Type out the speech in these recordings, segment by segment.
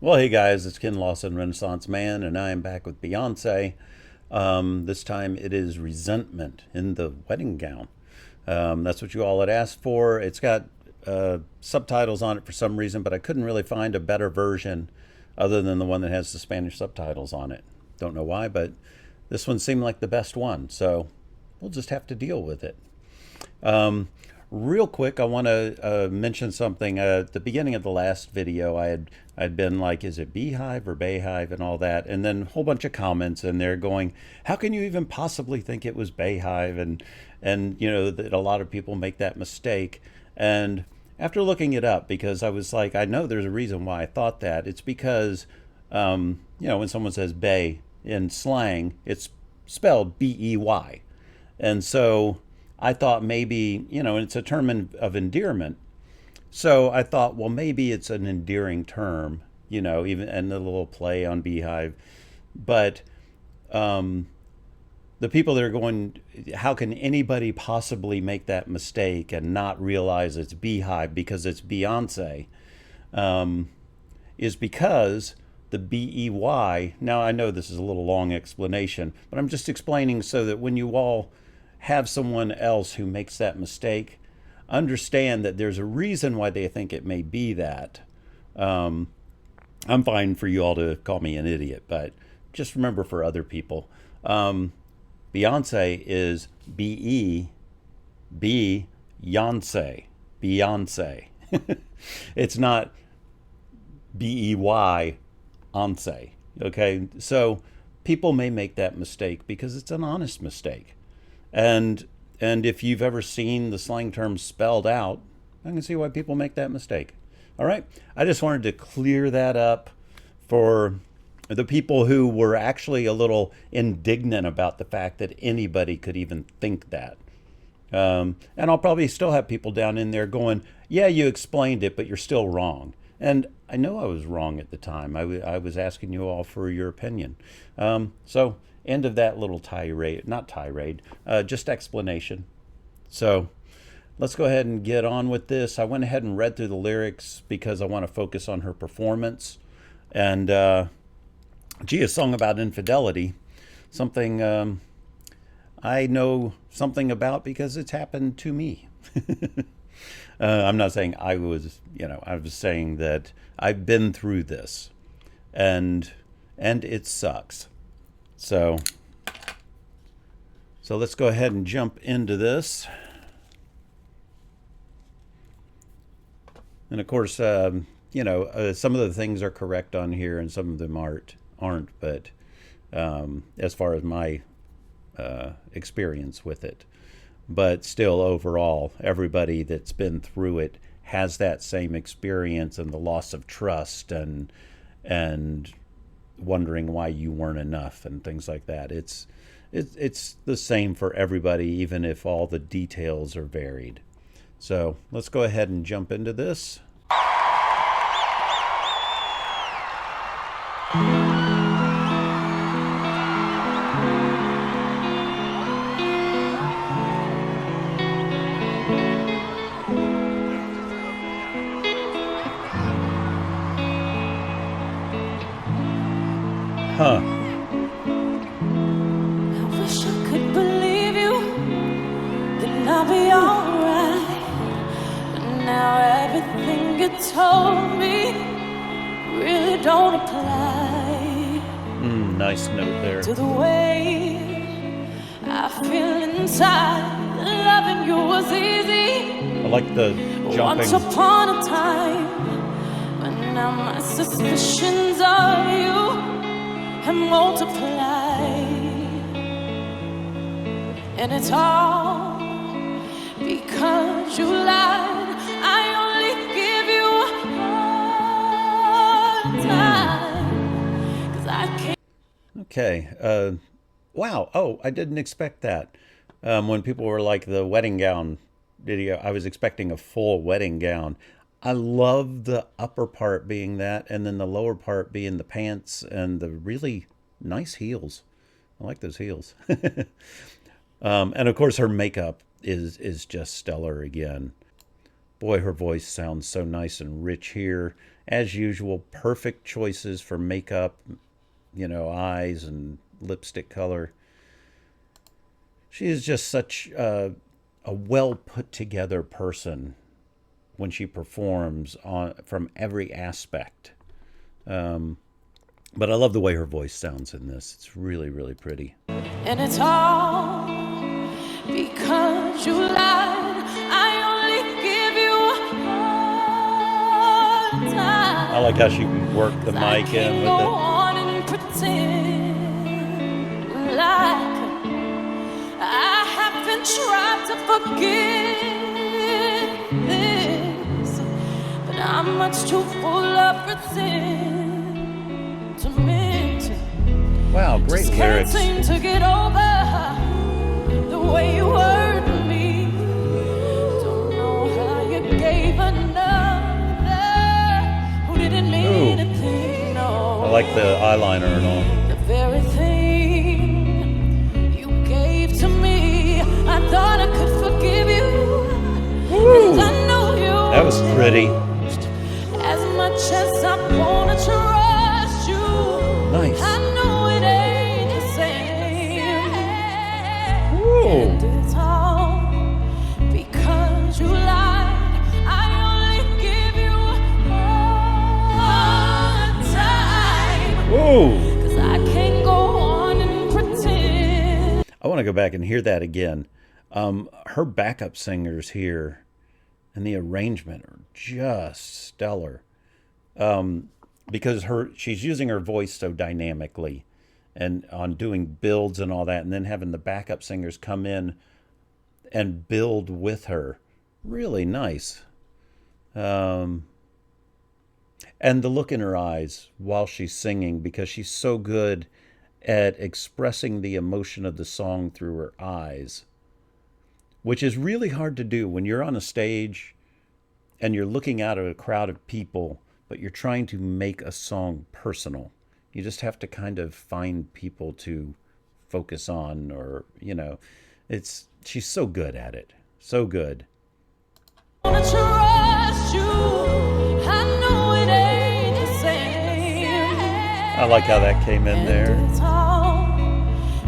Well, hey guys, it's Ken Lawson, Renaissance Man, and I am back with Beyonce. This time it is Resentment in the Wedding Gown. That's what you all had asked for. It's got subtitles on it for some reason, but I couldn't really find a better version other than the one that has the Spanish subtitles on it. Don't know why, but this one seemed like the best one, so we'll just have to deal with it. Real quick, I want to mention something. At the beginning of the last video, I'd been like, "Is it beehive or bayhive?" and all that, and then a whole bunch of comments in there going, "How can you even possibly think it was bayhive?" And you know that a lot of people make that mistake. And after looking it up, because I was like, I know there's a reason why I thought that. It's because when someone says bay in slang, it's spelled Bey, and so I thought maybe, and it's a term of endearment. So I thought, well, maybe it's an endearing term, even and a little play on beehive. But the people that are going, how can anybody possibly make that mistake and not realize it's beehive because it's Beyonce? Is because the Bey. Now I know this is a little long explanation, but I'm just explaining so that when you all have someone else who makes that mistake, understand that there's a reason why they think it may be that. I'm fine for you all to call me an idiot, but just remember for other people, Beyonce is B-E, Beyonce, Beyonce. It's not B-E-Y, Once. Okay, so people may make that mistake because it's an honest mistake. And if you've ever seen the slang term spelled out, I can see why people make that mistake. All right, I just wanted to clear that up for the people who were actually a little indignant about the fact that anybody could even think that. And I'll probably still have people down in there going, yeah, you explained it, but you're still wrong. And I know I was wrong at the time. I was asking you all for your opinion. So end of that little tirade, not tirade, just explanation. So let's go ahead and get on with this. I went ahead and read through the lyrics because I want to focus on her performance. And a song about infidelity, something I know something about because it's happened to me. I'm not saying I was saying that I've been through this, and it sucks. So let's go ahead and jump into this. And of course, some of the things are correct on here and some of them aren't, but as far as my experience with it. But still, overall, everybody that's been through it has that same experience and the loss of trust and wondering why you weren't enough and things like that. It's the same for everybody, even if all the details are varied. So let's go ahead and jump into this. Huh. I wish I could believe you, then I'll be alright. But now everything you told me really don't apply. Nice note there. To the way I feel inside. Loving you was easy. I like the jumping. Once upon a time, but now my suspicions of you and multiply, and it's all because you lied. I only give you a hard time, 'cause I can't. Okay. Wow. Oh, I didn't expect that. When people were like the wedding gown video, I was expecting a full wedding gown. I love the upper part being that, and then the lower part being the pants and the really nice heels. I like those heels. And of course, her makeup is just stellar again. Boy, her voice sounds so nice and rich here. as usual, perfect choices for makeup, eyes and lipstick color. She is just such a well put together person when she performs from every aspect. But I love the way her voice sounds in this. It's really, really pretty. And it's all because you lied. I only give you one time. I like how she can work the mic in with go it. on and pretend like I haven't tried to forget this, but I'm much too full of resentment. Wow, great Just lyrics. can't seem to get over the way you hurt me. Don't know how you gave another who didn't mean a thing. No. I like the eyeliner and all. The very thing you gave to me, I thought I could forgive you. Woo. And I know you. That was pretty. As much as I wanna trust you. Nice. I know it ain't the same. Woo. And it's all because you lied. I only give you one time. Woo. 'Cause I can't go on and pretend. I want to go back and hear that again. Her backup singers here and the arrangement are just stellar. Because she's using her voice so dynamically and on doing builds and all that, and then having the backup singers come in and build with her. Really nice. And the look in her eyes while she's singing, because she's so good at expressing the emotion of the song through her eyes, which is really hard to do when you're on a stage and you're looking out at a crowd of people, but you're trying to make a song personal. You just have to kind of find people to focus on, or, she's so good at it. So good. I wanna trust you. I know it ain't the same. I like how that came in there. And it's all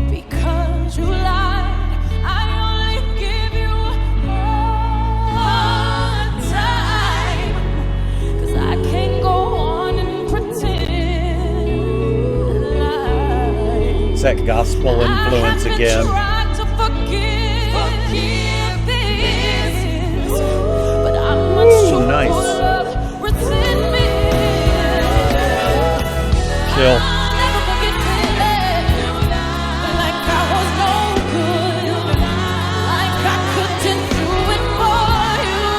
because you lied. I only give you one time. 'Cause I can't go on and pretend like It's that gospel influence again. I tried to forgive this, but I'm much too nice. full of resentment. Chill. I'll never forget feeling like I was no good, like I couldn't do it for you,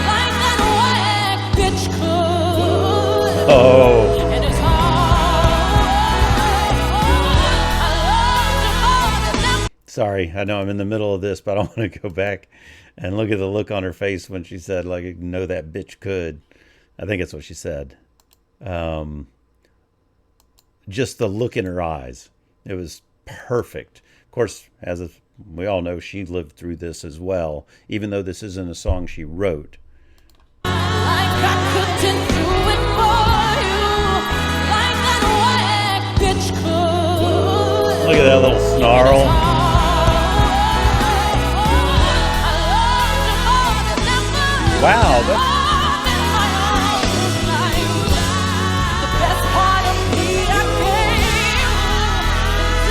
like that whack bitch could. Oh, And it's hard. I loved you more than ever. sorry. I know I'm in the middle of this, but I want to go back and look at the look on her face when she said, like, no, that bitch could. I think that's what she said. Just the look in her eyes. It was perfect. Of course, we all know, she lived through this as well, even though this isn't a song she wrote. Like I couldn't do it for you, like that whack bitch could. Look at that little snarl. Wow, that's the best part of me I gave,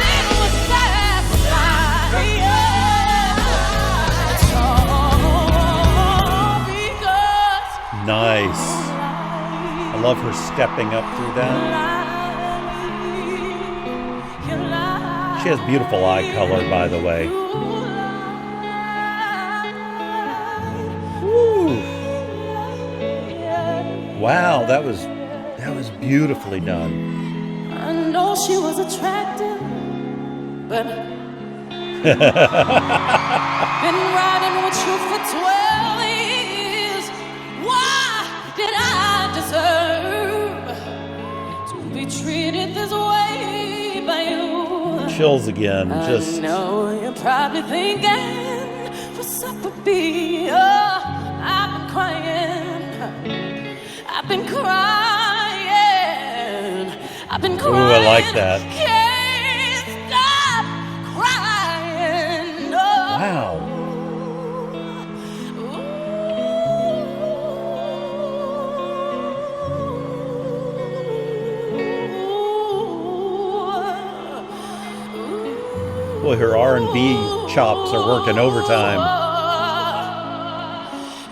it was satisfied. It's all because nice. I love her stepping up through that. She has beautiful eye color, by the way. Woo. Wow, that was beautifully done. I know she was attractive, but been riding with you for 12 years. Why did I deserve to be treated this way by you? Chills again. Just I know you're probably thinking, what's up with me? Oh, I've been crying. I've been crying. crying. I've been Ooh, crying. I like that. Can't stop crying. Oh. Wow. Boy, her R&B chops are working overtime.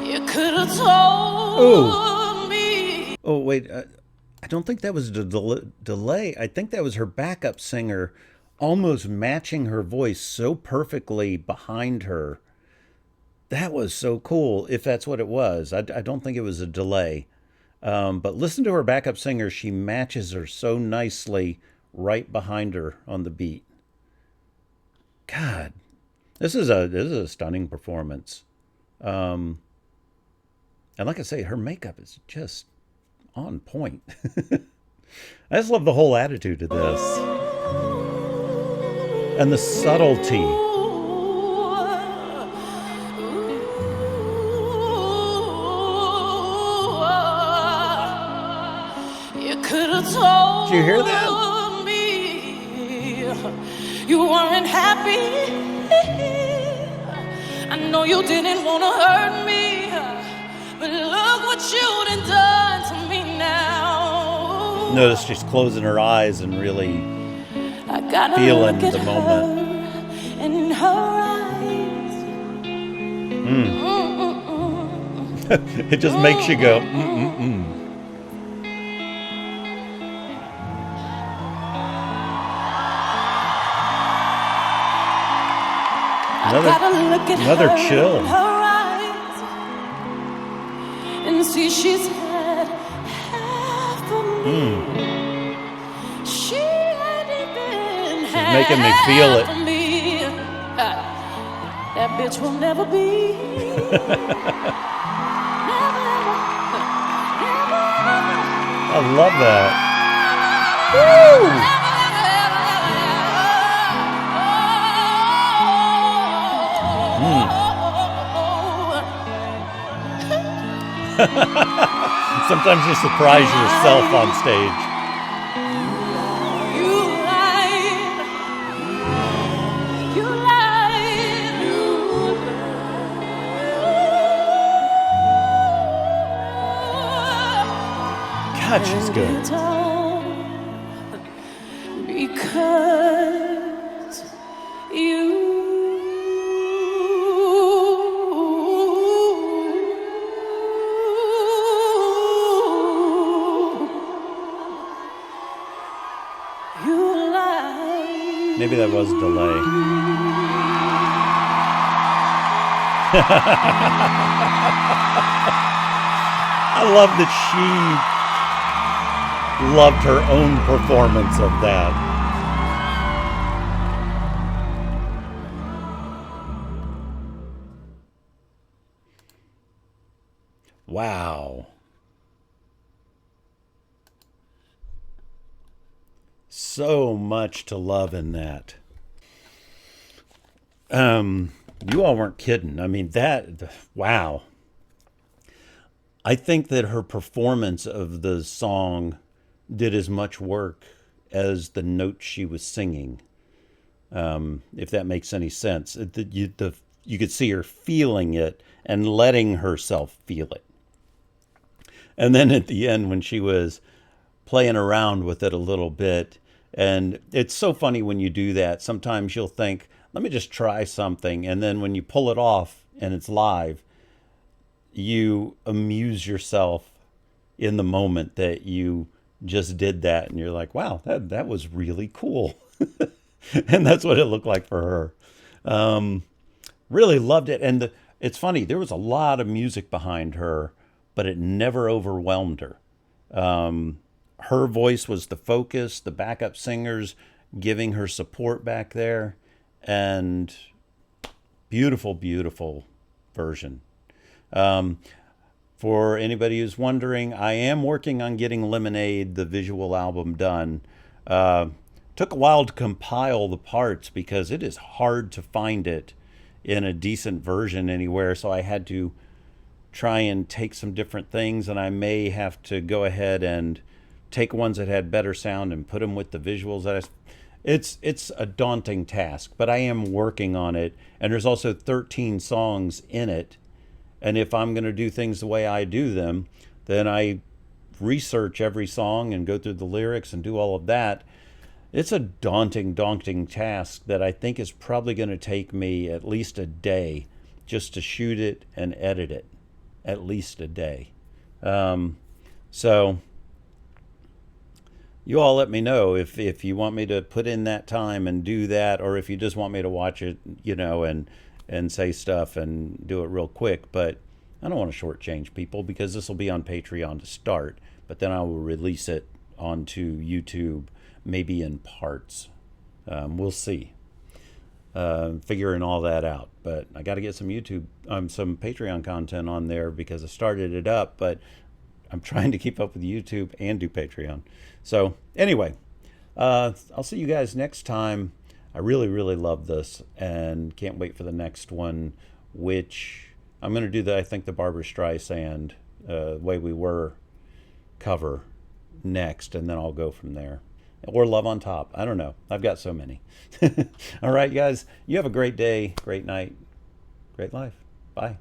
You could have told me. Oh, wait. I don't think that was the delay. I think that was her backup singer almost matching her voice so perfectly behind her. That was so cool, if that's what it was. I don't think it was a delay. But listen to her backup singer. She matches her so nicely right behind her on the beat. God, this is a stunning performance. And like I say, her makeup is just on point. I just love the whole attitude of this. And the subtlety. You could have told Did you hear that? me you weren't happy. I know you didn't want to hurt me, but look what you done to me now. Notice she's closing her eyes and really I gotta feeling look at the moment. her and in her eyes. It just makes you go, mm-mm-mm. Another chill. In her eyes and see she's had half of me. She ain't even She's making me feel it. half of me. That bitch will never be. I love that. Woo! Sometimes you surprise yourself on stage. You lied. You lied. God, she's good. Because you. Maybe that was a delay. I love that she loved her own performance of that. Wow. So much to love in that. You all weren't kidding. I mean, wow. I think that her performance of the song did as much work as the notes she was singing. If that makes any sense. You could see her feeling it and letting herself feel it. And then at the end, when she was playing around with it a little bit, and it's so funny when you do that. Sometimes you'll think, let me just try something. And then when you pull it off and it's live, you amuse yourself in the moment that you just did that. And you're like, wow, that was really cool. And that's what it looked like for her. Really loved it. And it's funny, there was a lot of music behind her, but it never overwhelmed her. Her voice was the focus, the backup singers giving her support back there, and beautiful, beautiful version. For anybody who's wondering, I am working on getting Lemonade, the visual album, done. Took a while to compile the parts because it is hard to find it in a decent version anywhere, so I had to try and take some different things, and I may have to go ahead and take ones that had better sound and put them with the visuals that it's a daunting task, but I am working on it. And there's also 13 songs in it, and if I'm going to do things the way I do them, then I research every song and go through the lyrics and do all of that. It's a daunting task that I think is probably going to take me at least a day just to shoot it and edit it. At least a day. So you all let me know if you want me to put in that time and do that, or if you just want me to watch it, and say stuff and do it real quick. But I don't want to shortchange people, because this will be on Patreon to start, but then I will release it onto YouTube, maybe in parts. We'll see. Figuring all that out, but I got to get some some Patreon content on there, because I started it up, but I'm trying to keep up with YouTube and do Patreon. So anyway, I'll see you guys next time. I really love this and can't wait for the next one, which I'm going to do I think the Barbra Streisand Way We Were cover next, and then I'll go from there. Or Love on Top. I don't know. I've got so many. All right, guys. You have a great day, great night, great life. Bye.